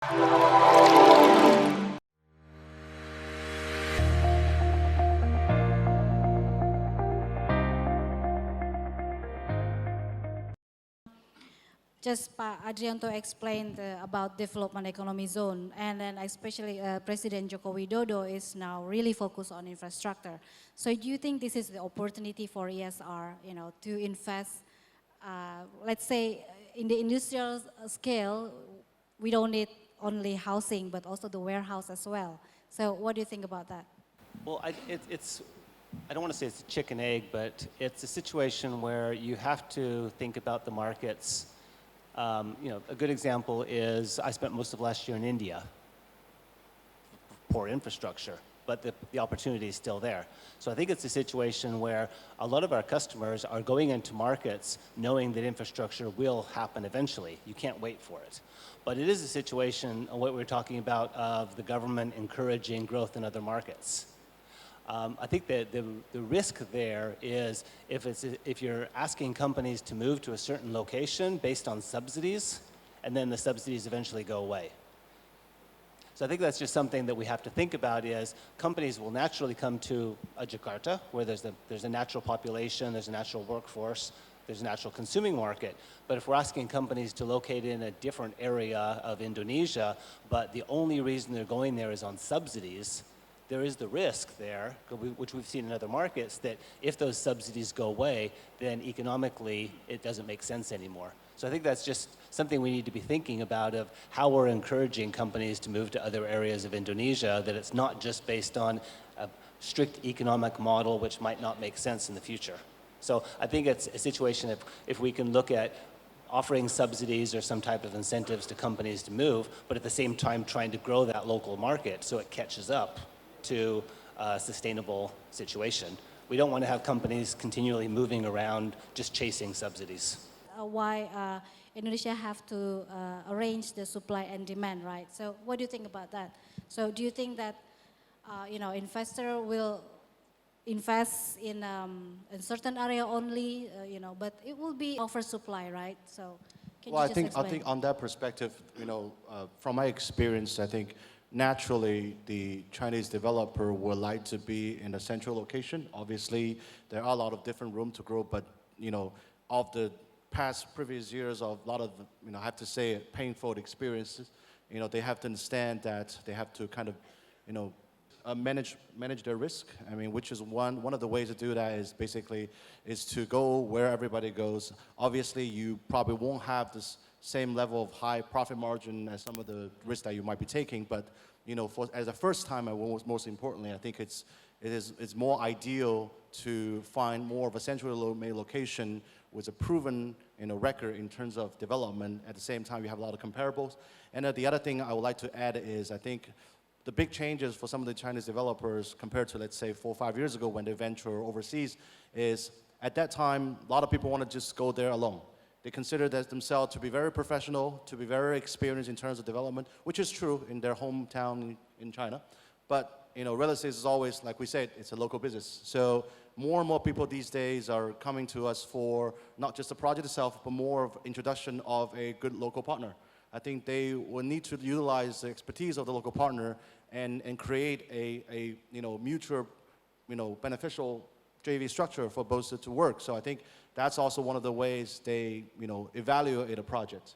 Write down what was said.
Just Pak Adrianto explained about development economy zone, and then especially President Joko Widodo is now really focused on infrastructure. So do you think this is the opportunity for ESR, to invest, let's say, in the industrial scale, we don't need only housing, but also the warehouse as well. So what do you think about that? Well, I don't want to say it's a chicken egg, but it's a situation where you have to think about the markets. A good example is I spent most of last year in India. Poor infrastructure, but the opportunity is still there. So I think it's a situation where a lot of our customers are going into markets knowing that infrastructure will happen eventually. You can't wait for it. But it is a situation, what we're talking about, of the government encouraging growth in other markets. I think that the risk there is if you're asking companies to move to a certain location based on subsidies, and then the subsidies eventually go away. So I think that's just something that we have to think about is companies will naturally come to Jakarta, where there's a natural population, there's a natural workforce, there's a natural consuming market. But if we're asking companies to locate in a different area of Indonesia, but the only reason they're going there is on subsidies, there is the risk there, which we've seen in other markets, that if those subsidies go away, then economically it doesn't make sense anymore. So I think that's just something we need to be thinking about of how we're encouraging companies to move to other areas of Indonesia, that it's not just based on a strict economic model which might not make sense in the future. So I think it's a situation if we can look at offering subsidies or some type of incentives to companies to move, but at the same time trying to grow that local market so it catches up to a sustainable situation. We don't want to have companies continually moving around just chasing subsidies. Why Indonesia have to arrange the supply and demand, right? So what do you think about that? So do you think that investor will invest in a certain area only, but it will be oversupply, right? So can you just explain? I think on that perspective, from my experience, I think naturally the Chinese developer would like to be in a central location. Obviously, there are a lot of different room to grow, but of the previous years of a lot of, I have to say, painful experiences, they have to understand that they have to kind of manage their risk. I mean, which is one of the ways to do that is basically to go where everybody goes. Obviously, you probably won't have this same level of high profit margin as some of the risks that you might be taking, but as a first time, most importantly, I think it's more ideal to find more of a centrally location with a proven record in terms of development. At the same time, you have a lot of comparables. And the other thing I would like to add is I think the big changes for some of the Chinese developers compared to, let's say, 4 or 5 years ago when they venture overseas is at that time, a lot of people want to just go there alone. They consider themselves to be very professional, to be very experienced in terms of development, which is true in their hometown in China. But real estate is always, like we said, it's a local business. So more and more people these days are coming to us for not just the project itself, but more of introduction of a good local partner. I think they will need to utilize the expertise of the local partner and create a mutual beneficial JV structure for both to work. So I think that's also one of the ways they evaluate a project.